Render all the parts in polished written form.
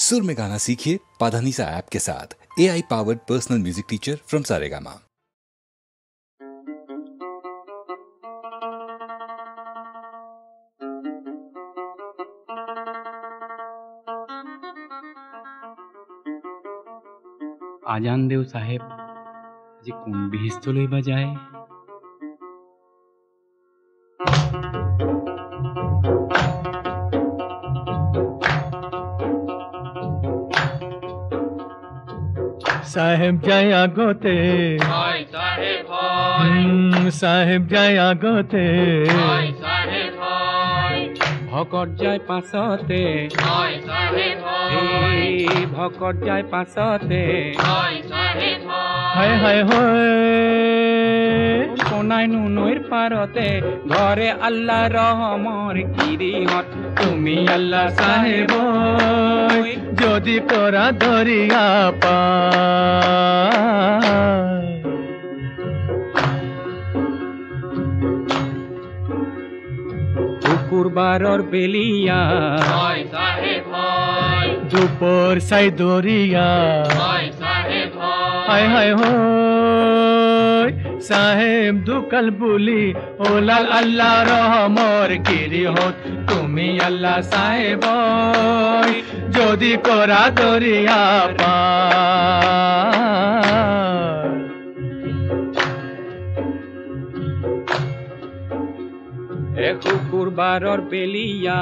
सुर में गाना सीखिए पाधानीसा ऐप के साथ। AI powered personal music teacher from Saregama. আজান দেও সাহেব, যে কোন বিহিস্ত লইবা যায়। साहेब जाय আগতে হয় সাহেব হয় সাহেব যাই আগতে হয় সাহেব হয় ভকত যায় পাছতে হয় সাহেব হয় এই ভকত যায় পাছতে হয় সাহেব হয় হায় হায় হয় কোনাই নৈর পারতে ঘরে আল্লাহ রহমর কিরিহত তুমি আল্লাহ সাহেব যদি তোরা দরিয়া পায় শুকুরবারর বেলিয়া হয় সাহেব হয় দুপুর সাই দরিয়া হয় সাহেব হায় হয় হায় হয় সাহেব দুকাল বুলি ওলাল আল্লাহ রহমর গিরিহত তুমি আল্লাহ সাহেব যদি করা দরিয়া পায় এ শুকুরবারর বেলিয়া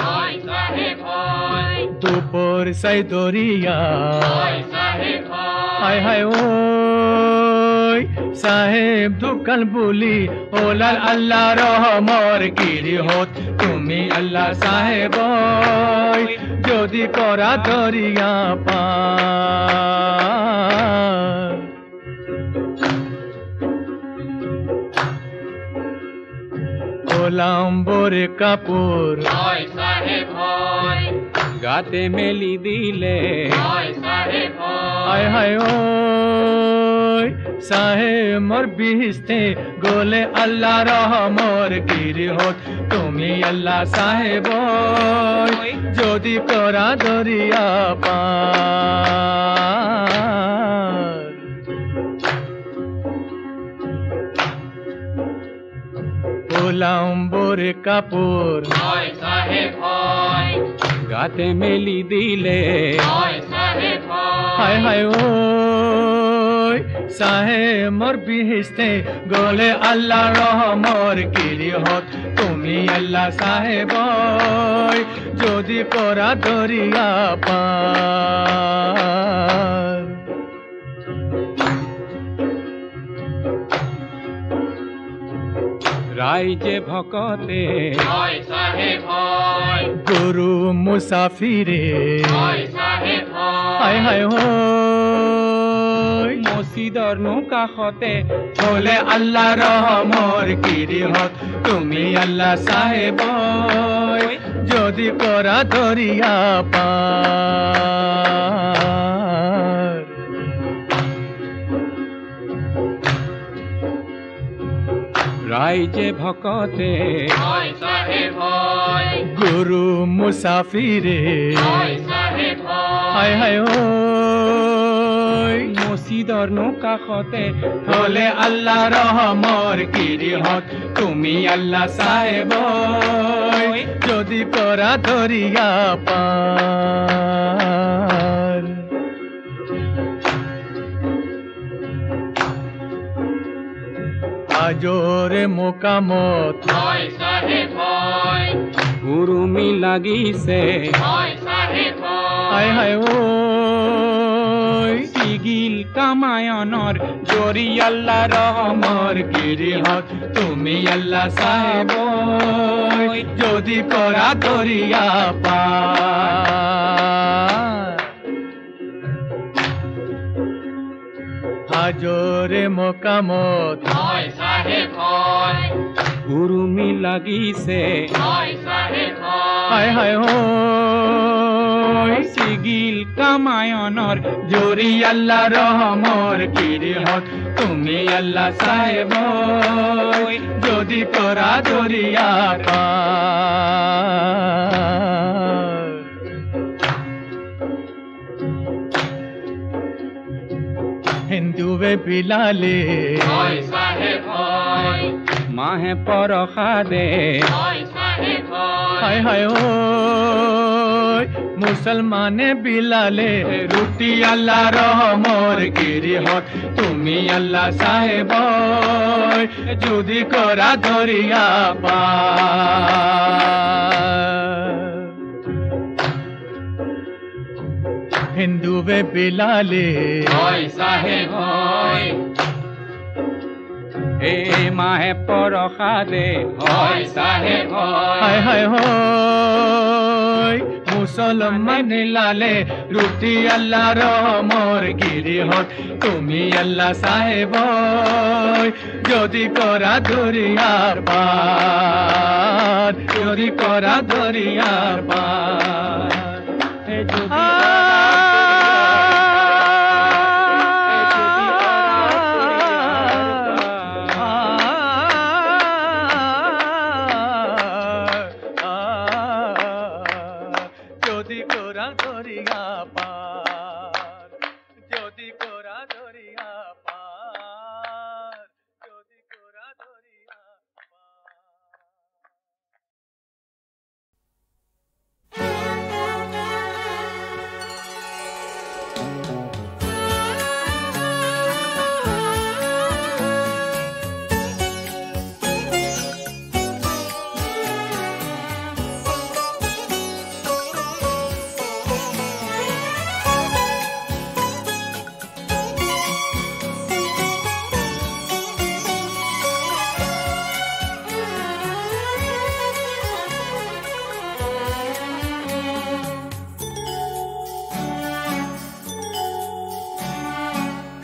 হয় সাহেব হয় দুপুর সাই দরিয়া হয় সাহেব হায় হয় হায় ওই সাহেব দুকাল বুলি ওলাল আল্লাহ রহমর গিরিহত তুমি আল্লাহ সাহেব যদি করা দরিয়া পায় গোলাম্বরে কাপড় হয় সাহেব হয় গাতে মেলি দিলে হয় সাহেব হায় হয় হায় ওই সাহেব মোর বিহিস্তে গোলে আল্লাহ রহমর গিরিহত তুমি আল্লাহ সাহেব যদি করা দরিয়া পায় গোলাম্বরে কাপড় হয় সাহেব হয় গাতে মেলি দিলে হয় সাহেব হায় হয় হায় ওই সাহেব মোর বিহিস্তে গোলে আল্লাহ রহমর গিরিহত তুমি আল্লাহ সাহেব যদি করা দরিয়া পায় রাইজে ভকতে হয় সাহেব হয় গুরু মুসাফিরে হয় সাহেব হায় হয় হায় হয় মসজিদর কাষতে বলে আল্লাহ রহমর গিরিহত তুমি আল্লাহ সাহেব যদি করা দরিয়া পায় রাইজে ভকতে হয় সাহেব হয় গুরু মুসাফিরে হয় সাহেব হায় হায় হয় মসজিদর কাষতে বলে আল্লাহ রহমর গিরিহত তুমি আল্লাহ সাহেব যদি করা দরিয়া পায় আজরে মোকামত হয় সাহেব হয় গুরুমি লাগিছে হয় সাহেব হায় হায় ওই সিগিল কামায়নর জরি আল্লাহ রহমর গিরিহত তুমি আল্লাহ সাহেব যদি করা দরিয়া পায় হাজরে মোকামত হয় সাহেব হয় গুরুমি লাগিছে হয় সাহেব হায় হয় হায় ওই সিগিল কামায়নর জোরি আল্লাহ রহমর গিরিহত তুমি আল্লাহ সাহেব যদি করা দরিয়া পায় হিন্দুবে বিলালে হয় সাহেব হয় মাহে পরখাদে হয় সাহেব হয় হায় হায় ও মুসলমানে বিলালে রুটি আল্লাহ রহমর গিরিহত তুমি আল্লাহ সাহেব যদি করা ধরিয়া পা হিন্দুবে বিলালে হয় সাহেব হয় এ মাহে পরখাদে হয় সাহেব হয় হায় হায় হয় মুসলমান লালে রুটি আল্লাহ রহমর গিরিহত তুমি আল্লাহ সাহেব যদি করা দরিয়ার পার যদি করা দরিয়ার পার যদি কোরা দরিয়া পার যদি কোরা দরিয়া পার যদি কোরা দরিয়া পার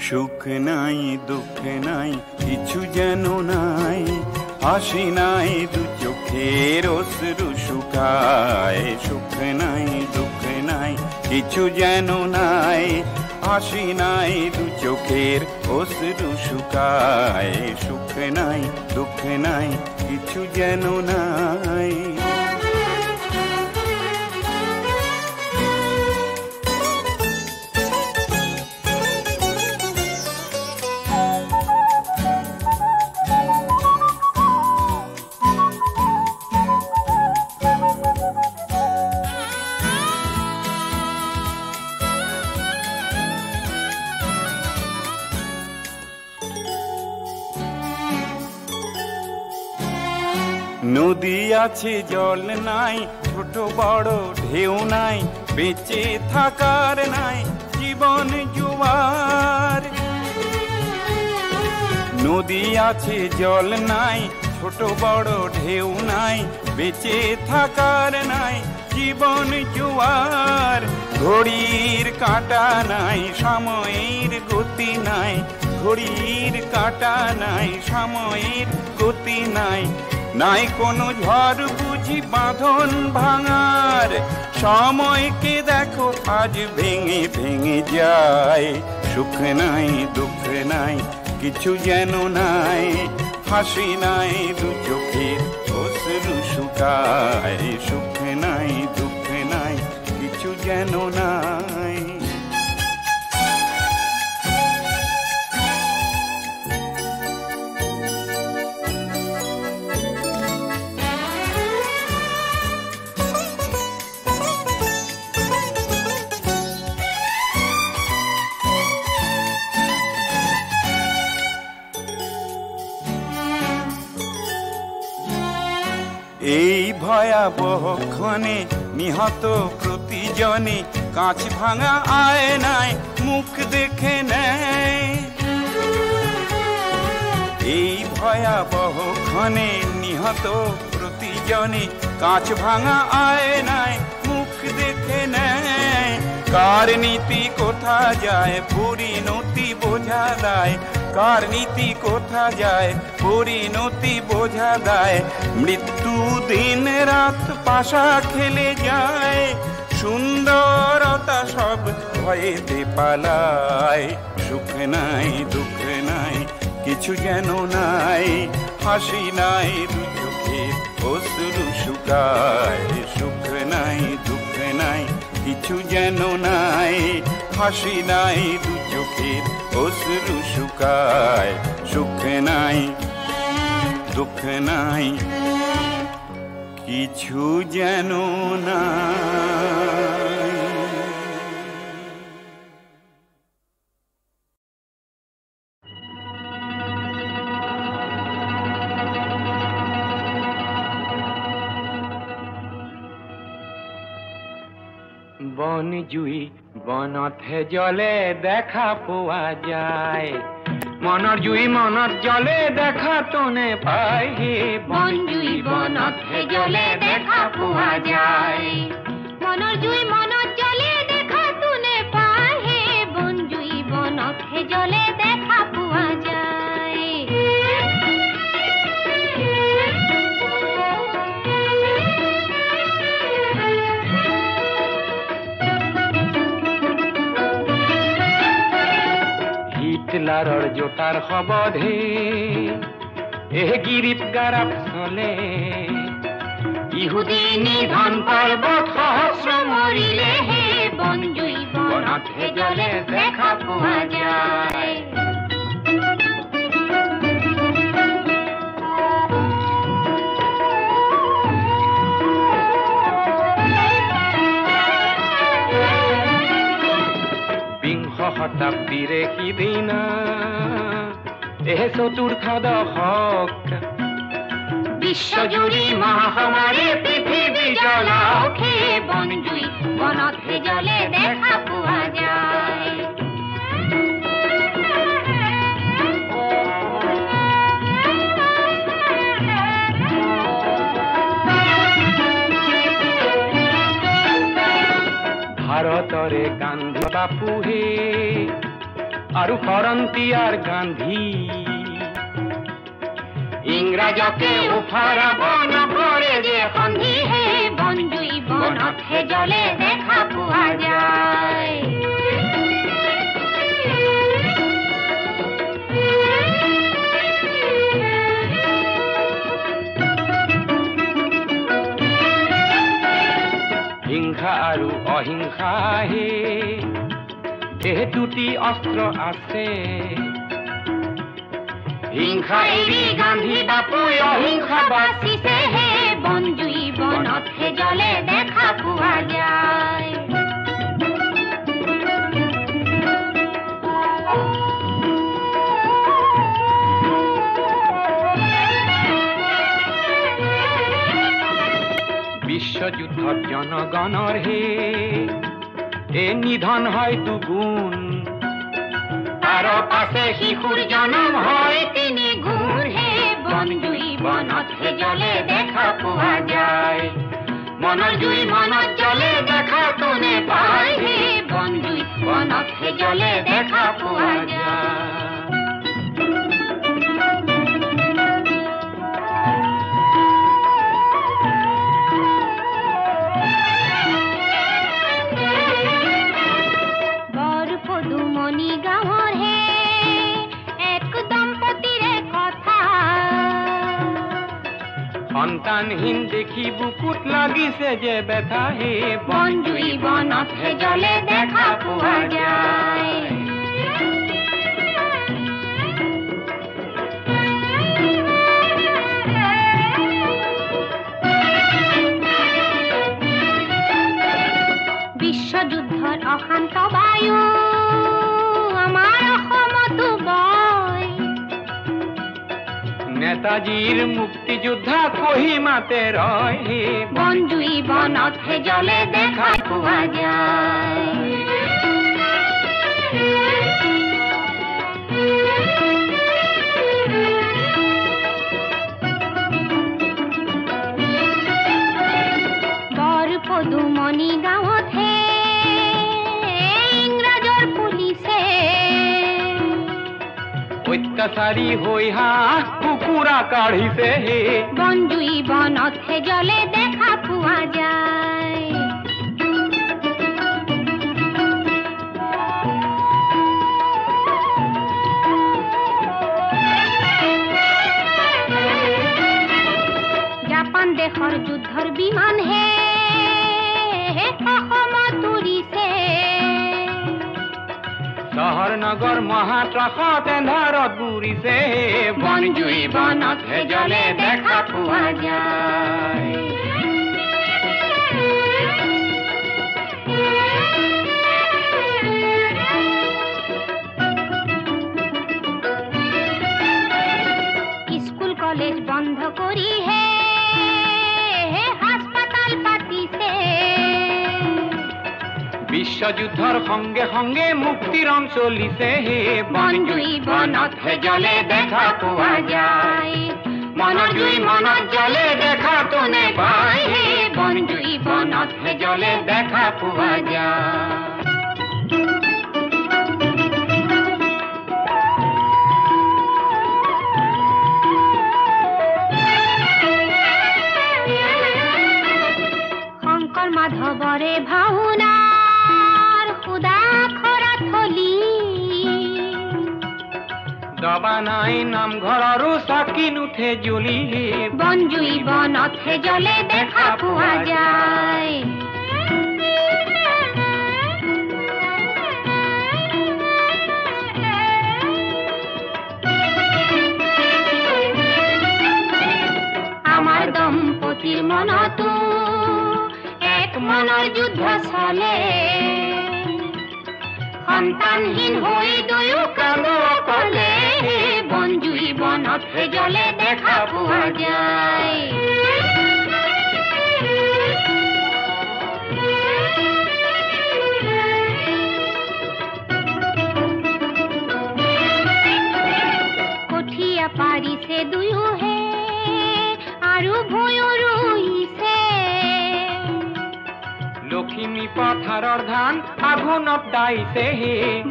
সুখ নাই দুঃখ নাই কিছু যেন নাই হাসি নাই দু চোখের অশ্রু শুকায় সুখ নাই দুঃখ নাই কিছু যেন নাই হাসি নাই দু চোখের অশ্রু শুকায় সুখ নাই দুঃখ নাই কিছু যেন নাই নদী আছে জল নাই ছোট বড় ঢেউ নাই বেঁচে থাকার নাই জীবন জোয়ার নদী আছে জল নাই ছোট বড় ঢেউ নাই বেঁচে থাকার নাই জীবন জোয়ার ঘড়ির কাঁটা নাই সময়ের গতি নাই ঘড়ির কাঁটা নাই সময়ের গতি নাই নাই কোনো ঝড় বুঝি বাঁধন ভাঙার সময়কে দেখো আজ ভেঙে ভেঙে যায় সুখ নাই দুঃখ নাই কিছু যেন নাই হাসি নাই দু চোখের অশ্রু শুকায় সুখ নাই দুঃখ নাই কিছু যেন নাই এই ভয়াবহ ক্ষণে নিহত প্রতিজনে কাঁচ ভাঙা আয়নায় মুখ দেখে নেয় এই ভয়াবহ ক্ষণে নিহত প্রতিজনে কাঁচ ভাঙা আয়নায় মুখ দেখে নেয় কার নীতি কোথা যায় পরিণতি বোঝা দেয় কার নীতি কোথা যায় পরিণতি বোঝা দেয় মৃত্যু দিন রাত পাশা খেলে যায় সুন্দরতা সব ভয়েতে পালায় সুখ নাই দুঃখ নাই কিছু যেন নাই হাসি নাই দু চোখের অশ্রু শুকায় সুখ নাই দুঃখ নাই কিছু যেন নাই, হাসি নাই দু চোখের অশ্রু শুকায়, সুখ নাই দুঃখ নাই, কিছু যেন নাই। বন জুই বনথে জলে দেখা পোৱা যায়, মনৰ জুই মনত জলে দেখা তোনে পাই, হে বন জুই বনথে জলে দেখা পোৱা যায়, মনৰ জুই মনত জলে দেখা তোনে পাই, হে বন জুই বনথে জলে দেখা পোৱা যায়। হিটলাৰৰ জোতাৰ শবধে গিৰিপ গাৰাপ চলে, ইহুদী নিধন পৰ্বত সহস্ৰ মৰিলে, হে বন জুই বনথে জলে দেখা পোৱা যায়। বিংশ শতাব্দীৰে সিদিনা চতুৰ্থ দশক, বিশ্বজুৰি মহামাৰী পৃথিৱী জ্বলাওক, হে বন জুই বনথে জলে দেখা পোৱা যায়। ভাৰতৰে গান্ধী বাপুহে আৰু ফৰন্টিয়াৰ গান্ধী, ইংৰাজকে উফৰাব নকৰে যে সন্ধি, হে বন জুই বনথে জলে দেখা পোৱা যায়। হিংসা আৰু অহিংসাহে দুটি অস্ত্ৰ আছে, হিংসা এৰি গান্ধী বাপুই অহিংসা বাচিছে, হে বন জুই বনথে জলে দেখা পোৱা যায়। বিশ্বযুদ্ধত জনগণৰ হে নিধন হয় দুগুণ, তাৰ পাছে শিশুৰ জনম হয় তিনি গুণ, হে বন জুই বনথে জলে দেখা পোৱা যায়। মনৰ জুই মনত জলে দেখা তোনে পাই, হে বন জুই বনথে জলে দেখা পোৱা যায়। বৰপদুমনি গাঁৱৰ হে এক দম্পতীৰে কথা, সন্তানহীন দেখি বুকুত লাগিছে যে ব্যথা, হে বন জুই বনথে জলে দেখা পোৱা যায়। বিশ্বযুদ্ধৰ অশান্ত বায়ু আমাৰ অসমতো বয়, নেতাজীৰ মুক্তিযোদ্ধা কহিমাতে ৰয়, হে বন জুই বনথে জলে দেখা পোৱা যায়। বৰপদুমনি গাঁৱত হে ইংৰাজৰ পুলিচে অত্যাচাৰী হৈ হাঁহ কুকুৰা কাঢ়িছে, হে বন জুই বনথে জলে দেখা পোৱা যায়। জাপান দেশৰ যুদ্ধৰ বিমান হে অসমতো চহৰ নগৰ মহাত্ৰাসত এন্ধাৰত বুৰিছে বনজুই বনতহে জ্বলে দেখা পোৱা যায় স্কুল কলেজ বন্ধ কৰি হে হাসপাতাল পাতিছে বিশ্বযুদ্ধৰ সংগে সংগে মুক্তিৰণ চলিছে বনজুই বনতহে জ্বলে দেখা পোৱা যায় মনৰ জুই মনত জ্বলে দেখাতো নেপায় বনজুই বনতহে জ্বলে দেখা পোৱা যায় শংকৰ মাধৱৰে ভাওনাৰ খুদা খৰা থলি দবা নাই নামঘৰৰো চাকি নুঠে জ্বলি বনজুই বনতহে জ্বলে দেখা পোৱা যায় আমাৰ দম্পতিৰ মনতো এক মনৰ যুদ্ধ চলে সন্তানহীন হৈ দুয়ো কালো অকলে বনজুই বনতহে জ্বলে দেখা পোৱা যায় কঠীয়া পাৰিছে দুয়োহে আৰু ভূঁয়ো ৰুইছে লখিমী পথাৰৰ ধান আঘোণত দাইছে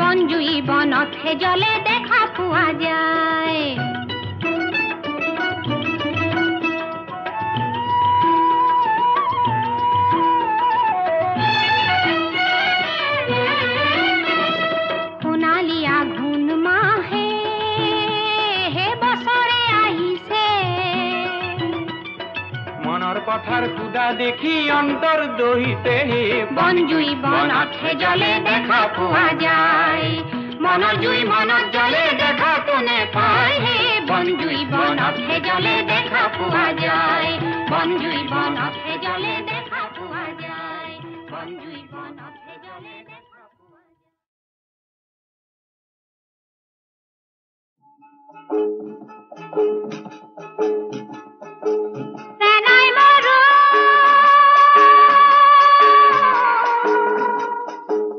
বনজুই বনতহে জ্বলে দেখা পোৱা যায় সোণালী আঘোণ মাহে বছৰে আহিছে মনৰ কথাৰ খুদা দেখি অন্তৰ দহিছে বনজুই বনতহে জ্বলে দেখা পোৱা যায় মনৰ জুই মনত জ্বলে দেখাতো নেপায় বনজুই বনতহে জ্বলে দেখা পোৱা যায় বনজুই বনতহে জ্বলে দেখা পোৱা যায় বনজুই বনতহে জ্বলে দেখা পোৱা যায় চেনাই মৰো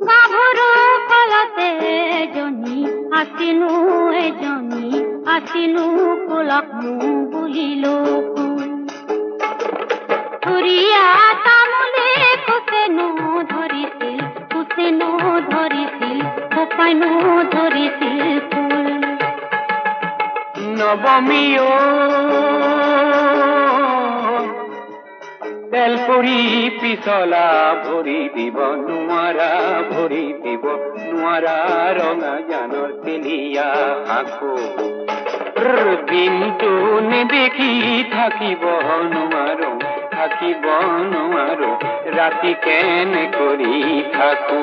গাভৰু কলতে এজনী আছিনো কোলক বুলিলো ফুৰিয়া তামোলে কুচেনো ধৰিছিল কোপাইনো ধৰিছিল ফুল নৱমীও তেল পৰি পিছলা ভৰি দিব নোৱাৰা ৰঙা জানৰ তেলিয়া আকৌ দিনটো নেদেখি থাকিব নোৱাৰো ৰাতি কেনে কৰি থাকো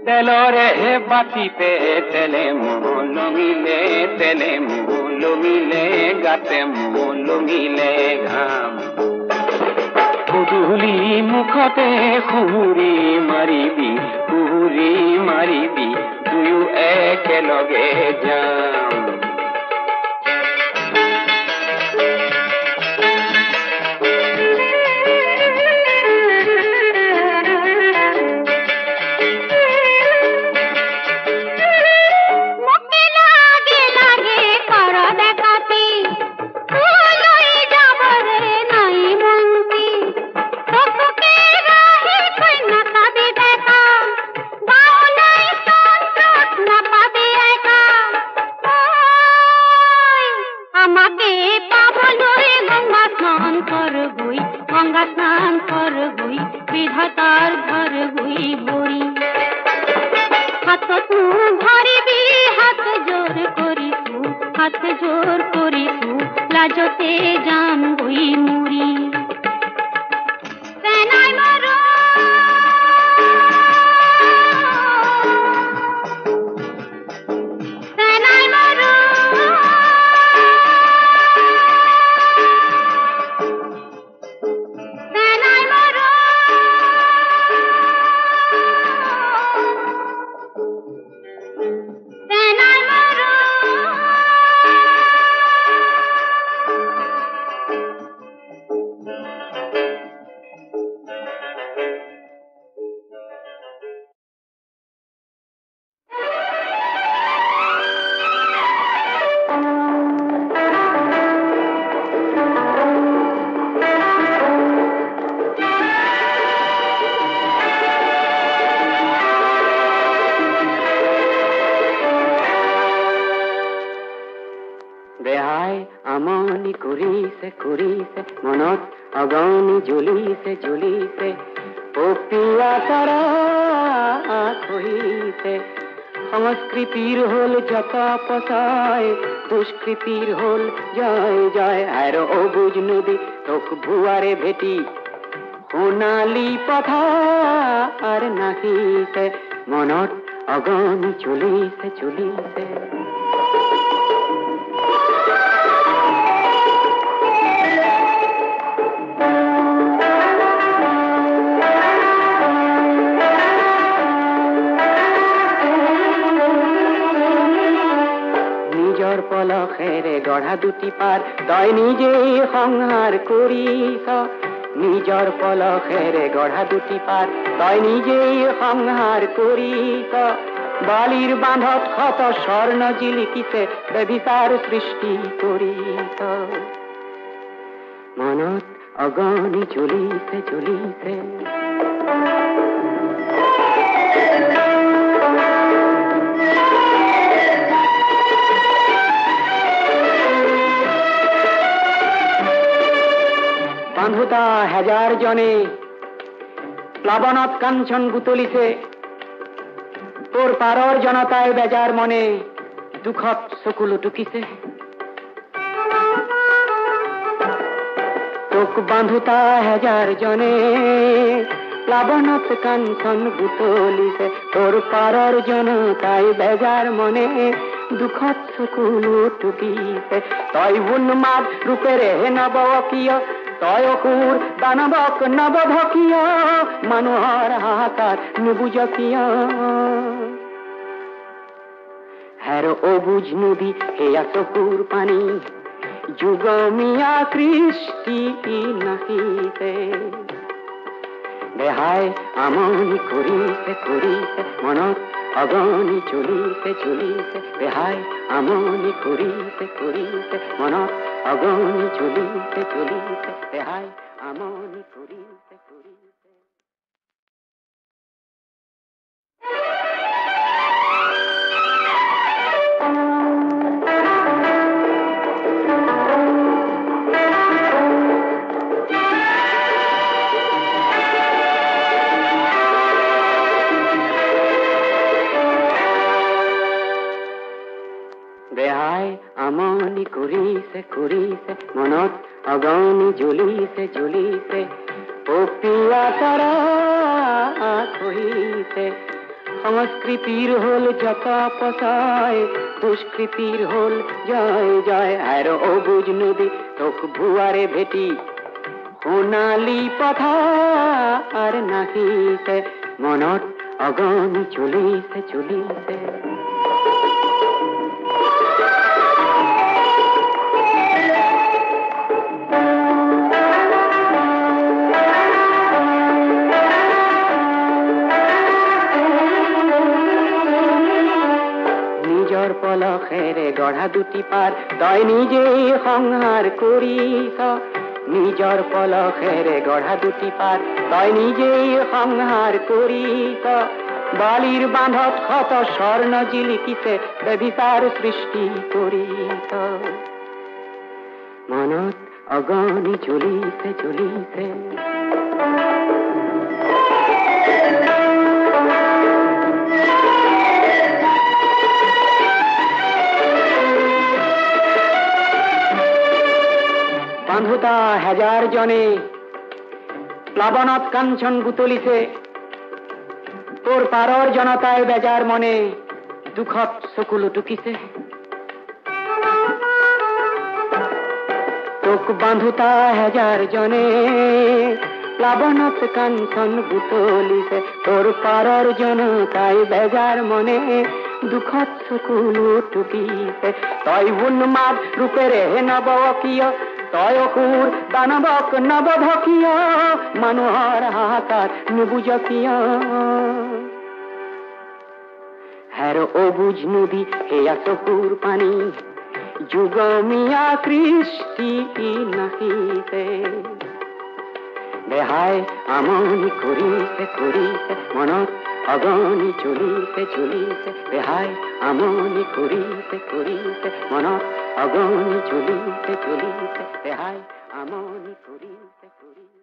তেলৰে বাতিতে তেলে লমিলে গাতে লমিলে ঘাম গধূলি মুখতে খুহুৰি মাৰিবি দুয়ো একেলগে যাম হাত জোর করি তু লাজতে জাম গই মুড়ি সেনাই মারো সেনাই মারো সেনাই মারো সেনাই মারো বেহাই আমনি কৰিছে মনত অগনি জ্বলিছে পপিয়া তাৰা কহিছে সংস্কৃতিৰ হল জকা পচাই দুষ্কৃতিৰ হল জয় আৰু অবুজ নদী তোক ভুৱাৰে ভেটি সোণালী পথাৰ নাহিছে মনত অগনি জ্বলিছে পলখেৰে গঢ়া দুটি পাৰ তই নিজেই সংহাৰ কৰিছ নিজৰ পলখেৰে গঢ়া দুটি পাৰ তই নিজেই সংহাৰ কৰিছ বালিৰ বান্ধত শত স্বৰ্ণ জিলিকিছে বেবিচাৰ সৃষ্টি কৰিছ মনত অগনি জ্বলিছে বান্ধোতা হাজাৰ জনে প্লাৱনত কাঞ্চন বুটলিছে তোৰ পাৰৰ জনতাই বেজাৰ মনে দুখত চকুলো টুকিছে তোক বান্ধোতা হাজাৰ জনে প্লাৱনত কাঞ্চন বুটলিছে তোৰ পাৰৰ জনতাই বেজাৰ মনে দুখত চকুলো টুকিছে তই উন্মাদ ৰূপেৰে নৱকিয় তই অসুৰ দানৱক নৱভকিয় মানুহৰ হাহাকাৰ নুবুজ কিয় হেৰ অবুজ নদী সেয়া চকুৰ পানী যুগমীয়া সৃষ্টি নাহিছে দেহাই আমনি কৰিছে মনত অগনি জ্বলিছে দেহাই আমনি কৰিছে মনত অগনি জ্বলিছে দেহাই আমনি কৰিছে দেহাই আমনি কৰিছে মনত অগনি জ্বলিছে পপিয়া তাৰা কহিছে সংস্কৃতিৰ হল জকা পচাই দুষ্কৃতিৰ হল জয় আৰু অবুজ নদী তোক ভুৱাৰে ভেটি সোণালী পথাৰ নাহিছে মনত অগনি জ্বলিছে পলখেৰে গঢ়া দুটি পাৰ তই নিজেই সংহাৰ কৰিছ নিজৰ পলখেৰে গঢ়া দুটি পাৰ তই নিজেই সংহাৰ কৰিছ বালিৰ বান্ধত শত স্বৰ্ণ জিলিকিছে বেবিচাৰ সৃষ্টি কৰিছ মনত অগনি জ্বলিছে বান্ধোতা হাজার জনে প্লাবনত কাঞ্চন গুতলিছে তোর পারর জনতায় বেজার মনে দুখত চকুলো টুকিছে তোক বান্ধোতা হাজার জনে প্লাবনত কাঞ্চন গুতলিছে তোর পারর জনতায় বেজার মনে দুখত চকুলো টুকিছে তই উন্মাদ রূপের হে নবকীয় তয় অসুৰ দানৱক নৱধকীয় মানুহৰ হাহাকাৰ নুবুজকীয় হেৰ অবুজ নদী সেয়া চকুৰ পানী যুগমীয়া কৃষ্টি নাহিছে দেহাই আমনি কৰিছে কৰিছে মনত অগনি চলিছে চলিছে দেহাই আমনি কৰিছে কৰিছে মনত অগনি চলিছে চলিছে দেহাই আমনি কৰিছে কৰিছে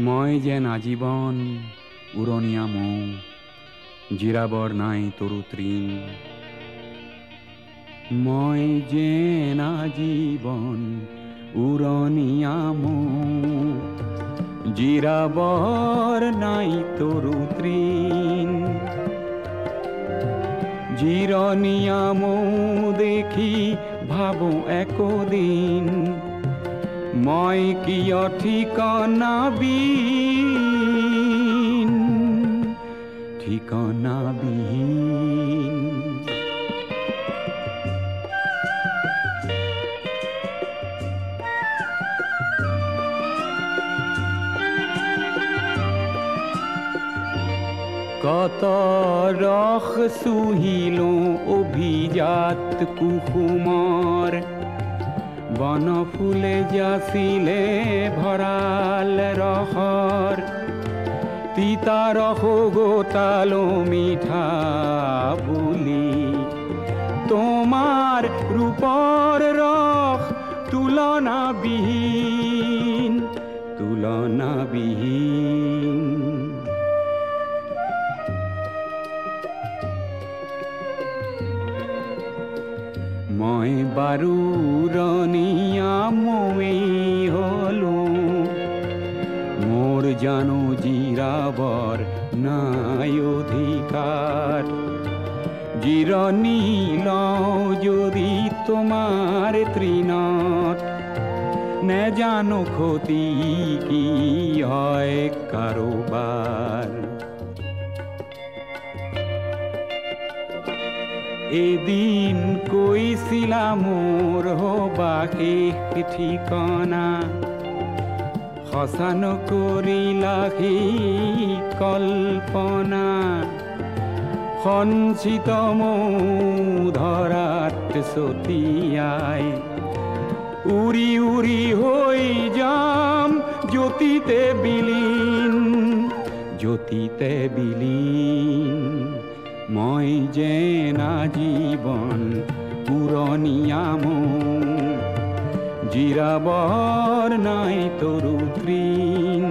মই যেন আজীবন উৰণীয়া মৌ জিৰাবৰ নাই তৰু তৃণ মই যেন আজীবন উৰণীয়া মৌ জিৰাবৰ নাই তৰু তৃণ জিৰণীয়া মৌ দেখি ভাবো একদিন মই কিয় ঠিকনাবিহীন ঠিকনাবিহীন কত ৰস চুহিলো অভিজাত কুসুমৰ বন ফুলে যাচিলে ভৰাল ৰসৰ তিতা ৰস গোটালো মিঠা বুলি তোমাৰ ৰূপৰ ৰস তুলনাবিহীন তুলনাবিহীন মই বাৰু ৰণীয়া মৌৱেই হলো মোৰ জানো জিৰাবৰ নাই অধিকাৰ জিৰণি লওঁ যদি তোমাৰ তৃণত নেজানো ক্ষতি কি হয় কাৰোবাৰ এদিন কৈছিলা মোৰ হবা শেষ ঠিকনা সঁচা নকৰিলা সেই কল্পনা সঞ্চিত মৌ ধৰাত ছটিয়াই উৰি উৰি হৈ যাম জ্যোতিতে বিলীন জ্যোতিতে বিলীন মই যেন আজীবন পুৰণীয়া মৌ জিৰাবৰ নাই তৰু তৃণ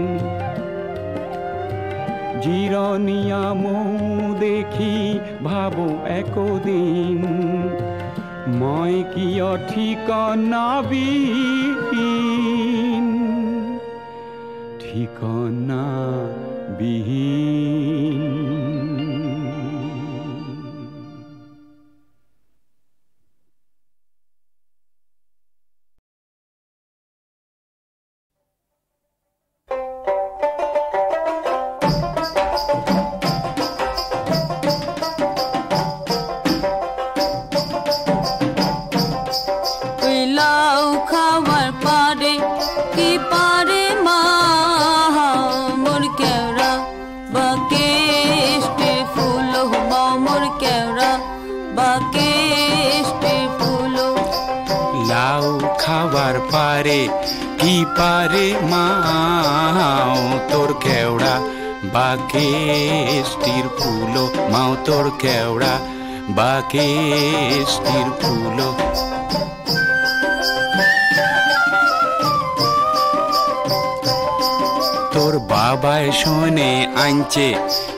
জিৰণীয়া মৌ দেখি ভাবো একদিন মই কিয় ঠিকনাবিহীন ঠিকনাবিহীন পাৰে কি পাৰে মাও তোৰ কেওড়া বাকেষ্টিৰ ফুল মাউতৰ কেওড়া বাকেষ্টিৰ ফুল তোর বাবাই শোনে আনছে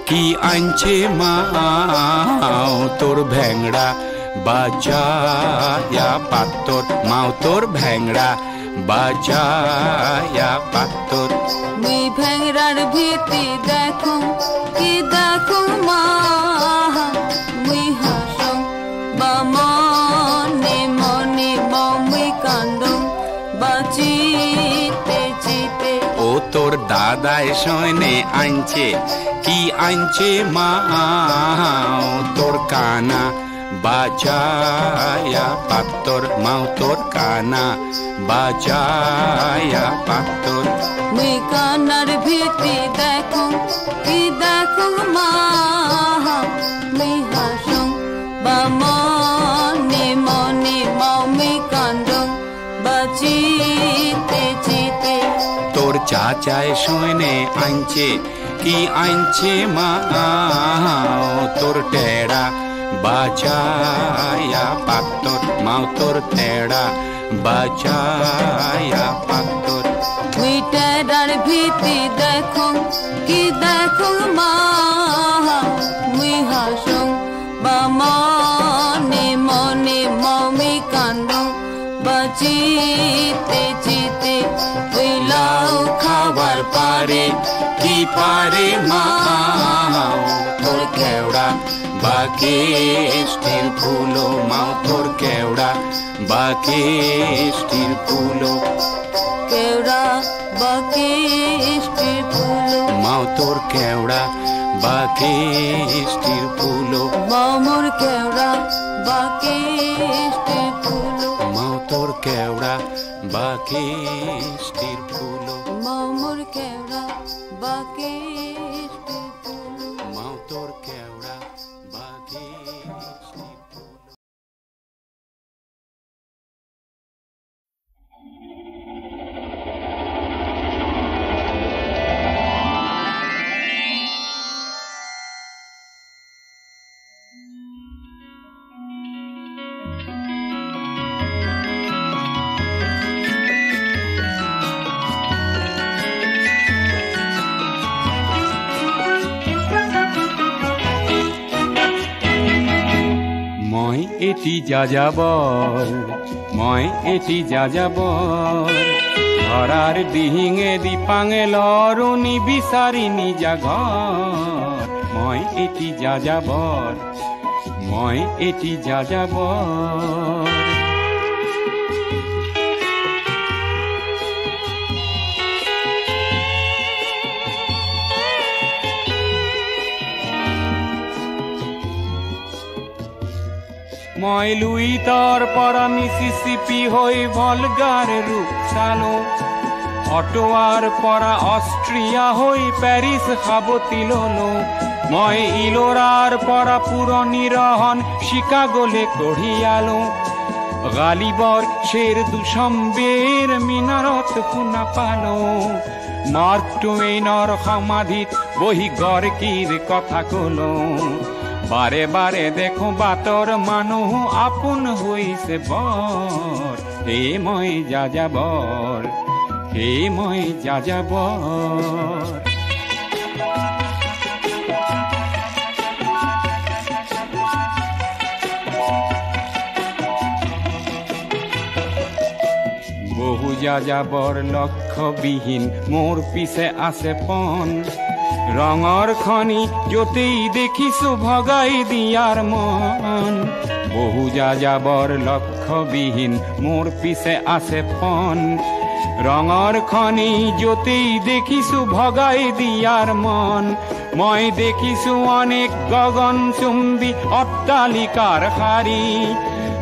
কি আনছে মাও তোর ভেংড়া বাজায়া পাত্তর মাও তোর ভেংড়া বাজায়া পাত্তর মুই ভেংড়ার ভিতি দেখো কি দেখো মা মুই হাসম বা মনে মনে মুই কান্দম বাচিতে চিতে ও তোর দাদাই শোনে আনছে কি আনছে মাও তোর কানা বাজায়া পাত্তর মাও তোর কানা বাজায়া পাত্তর মুই কানার ভিতি দেখো কি দেখো মা মুই হাসম বা মনে মনে মুই কান্দম বাচিতে চিতে তোর চাচায় শোনে আনছে কি আনছে মাও তোর টেড়া বাজায়া পাত্তর মাও তোর টেড়া বাজায়া পাত্তর মুই টেড়ার ভিতি দেখো কি দেখো মা মুই হাসম বা মনে মনে মুই কান্দম বাচিতে চিতে ওই লাউ খাবার পারে কি পারে মাও তোর কেওড়া বাকেষ্টির ফুল মাও তোর কেওড়া বাকেষ্টির ফুল কেওড়া বাকেষ্টির ফুল মাও তোর কেওড়া বাকেষ্টির ফুল মামুর কেওড়া বাকেষ্টির ফুল মাও তোর কেওড়া বাকেষ্টির ফুল মামুর কেওড়া বাকেষ্টির ফুল মাও তোর কেওড়া বাকেষ্টির ফুল মই এটি যাযাবর মই এটি যাযাবর ধরার ডিহিঙে দিপাঙে লরুনি বিচারিনি জাঘর মই এটি যাযাবর মই এটি যাযাবর মই লুইতর পরা মিসিসিপি হই ভলগার রূপ চালো অটোয়ার পরা অস্ট্রিয়া হই প্যারিস খাবতিললো মই ইলোরার পরা পুরনি রহন শিকাগোলে কঢ়িয়ালো গালিবর শের দুসম্বের মিনারত শুনা পালো মার্ক টুয়েইনৰ সমাধিত বহি গড়কিৰ কথা কলো বাৰে বাৰে দেখো বাটৰ মানুহ আপোন হৈছে বৰ হে মই যাযাবৰ হে মই যাযাবৰ বহু যাযাবৰ লক্ষ্যবিহীন মোৰ পিছে আছে পণ ৰঙৰ খনি যতেই দেখিছো ভগাই দিয়াৰ মন বহু যাযাবৰ লক্ষ্যবিহীন মোৰ পিছে আছে পণ ৰঙৰ খনি যতেই দেখিছো ভগাই দিয়াৰ মন মই দেখিছো অনেক গগনচুম্বী অট্টালিকাৰ শাৰী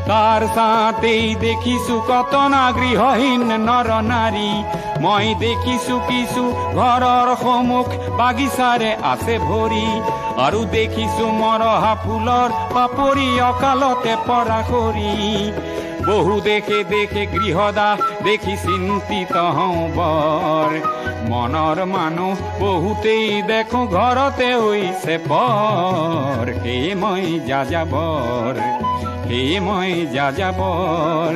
তাৰ সাথেই দেখিছো কত না গৃহহীন নৰ নাৰী মই দেখিছো কিছু ঘৰৰ সন্মুখ বাগিচাৰে আছে ভৰি আৰু দেখিছো মৰহা ফুলৰ পাপৰি অকালতে পৰা কৰি বহু দেখে দেখে গৃহদা দেখি চিন্তিত হওঁ বৰ মনৰ মানুহ বহুতেই দেখো ঘৰতে হৈছে পৰ সেয়ে মই যাযাবৰ সেয়ে মই যাযাবৰ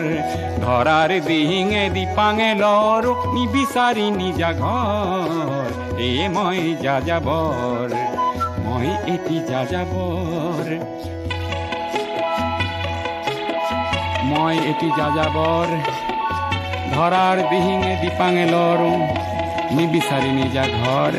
ধৰাৰ দিহিঙে দিপাঙে লৰ নিবিচাৰি নিজা ঘৰ সেয়ে মই যাযাবৰ মই এটি যাযাবৰ মই এটি যাযাবৰ ধৰাৰ দিহিঙে দিপাঙে লৰ নিবিচাৰি নিজা ঘৰ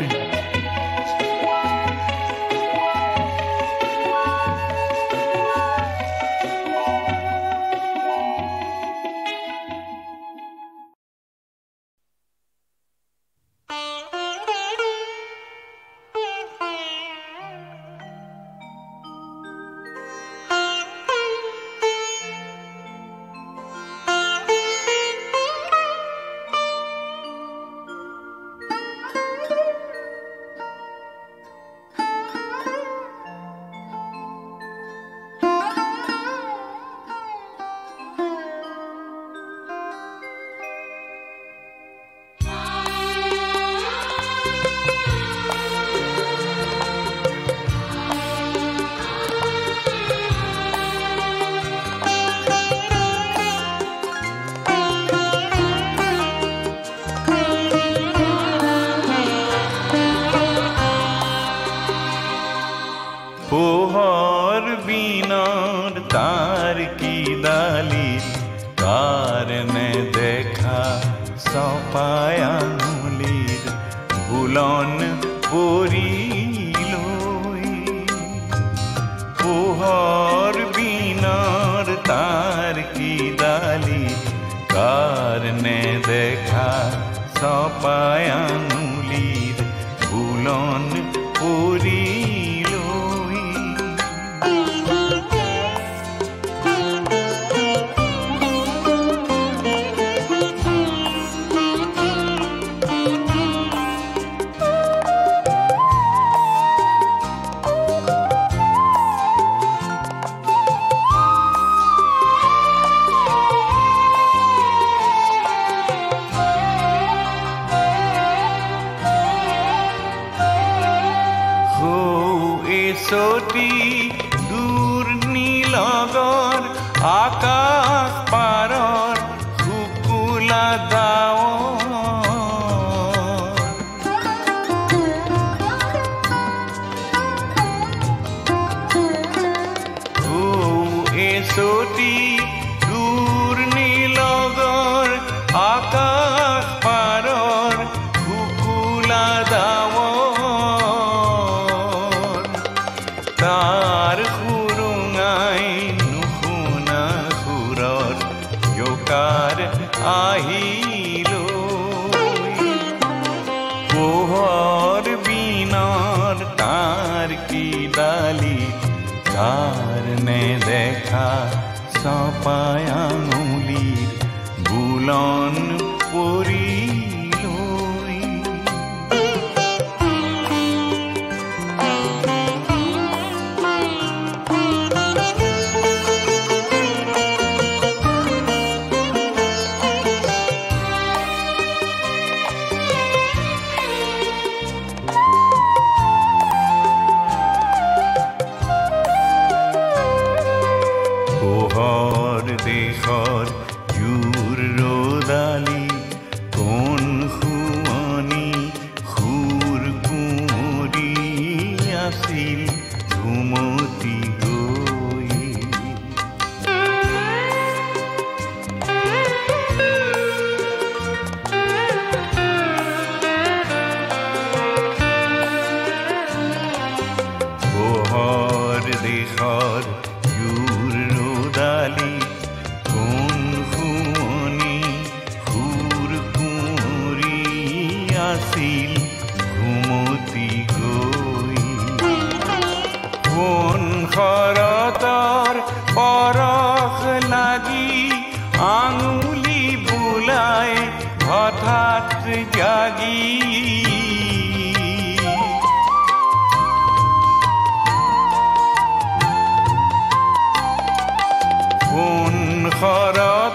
পোহর বিনর তার কি দালি কারণে দেখা সপায় আঙুলির বুলন পরিল পোহর বিনর তার কি দালি কারণে দেখা সপায় আঙুলির বুলন পরিল সতি দূর নীলগর আকাশ পারর শুকুলা দাও সতি দূর নীলগর আকাশ পারর শুকুলা দাও তার খুরুঙাই নুশুনা সুরর জোকার আহিল পোহর বিনর তার কি ডালি কারণে দেখা সপায় আঙুলির বুলন পরিল পোহর দেশৰ জোৰ ৰদালি কোন শুৱনি সুৰ কুঁৱৰী আছিল ঘুমতি গৈ পোহৰ দেশৰ জোৰ ৰদালি কোন শুৱনি সুৰ কুঁৱৰী আছিল ঘুমতি গৈ কোন শৰতৰ পৰশ লাগি আঙুলি বুলাই হঠাৎ জাগি কোন শৰতৰ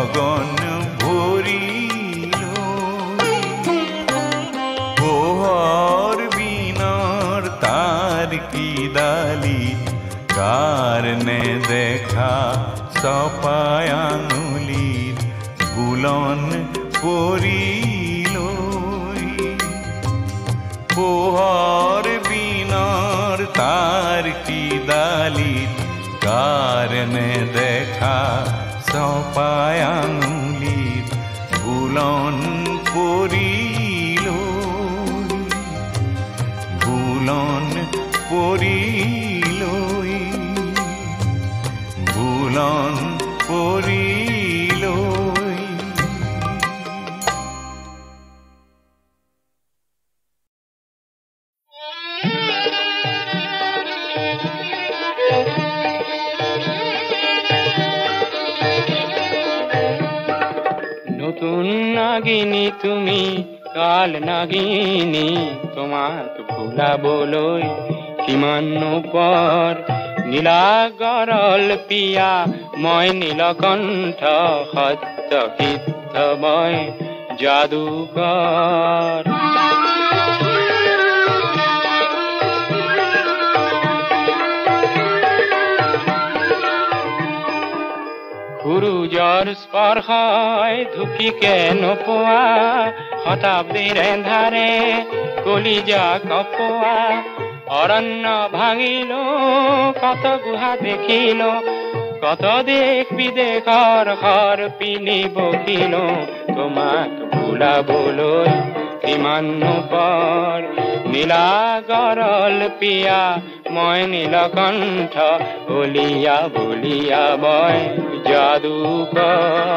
গগন ভরিল পোহর বিনার তার কি দালি কারণে দেখা সপায় আঙুলির বুলন পরিল পোহর বিনার তার কি দালির কারণে দেখা সপায় আঙুলির বুলন পরিল বুলন পরিল বুলন পরিল নতুন নাগিনী তুমি কাল নাগিনী তোমাক ভুলাবলৈ কিমান পর নীলা গরল পিয়া মই নীলকণ্ঠ সত্য সিদ্ধ মই যাদুকৰ সূৰুযৰ স্পৰ্শই ধুকিকে নোপোৱা শতাব্দীৰ এন্ধাৰে কলিজা কপোৱা অৰণ্য ভাঙিলো কত গুহা দেখিলো কত দেশ বিদেশৰ ঘৰ পিনি বকিলো তোমাক ভুলাবলৈ কিমান পৰ নীলা গৰল পিয়া মই নীলকণ্ঠ বলিয়া বলিয়া মই যাদুকৰ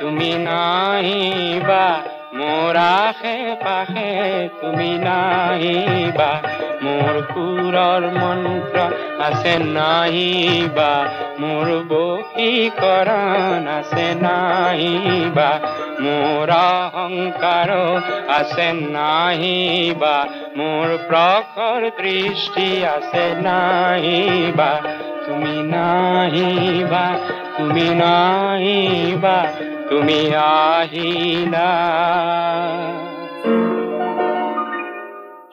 তুমি নাহিবা মোৰ আশে পাশে তুমি নাহিবা মোৰ সুৰৰ মন্ত্ৰ আছে নাহিবা মোৰ বশীকৰণ আছে নাহিবা মোৰ অহংকাৰ আছে নাহিবা মোৰ প্ৰখৰ দৃষ্টি আছে নাহিবা তুমি নাহিবা তুমি নাহিবা তুমি আহিলা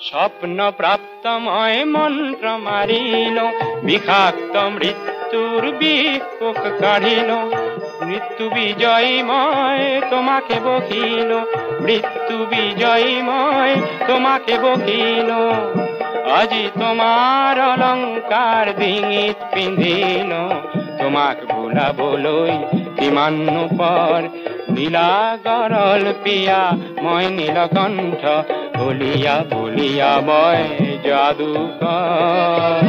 স্বপ্ন প্রাপ্ত মই মন্ত্র মারিল বিষাক্ত মৃত্যুর বিপোক কাঢ়িল মৃত্যু বিজয়ী মই তোমাকে বকিল মৃত্যু বিজয়ী মই তোমাকে বকিল আজি তোমার অলংকার ডিঙিত পিন্ধিল তোমাক ভুলাবলৈ কিমান পৰ নীলা গৰল পিয়া মই নীলকণ্ঠ বলিয়া বলিয়া মই যাদুকৰ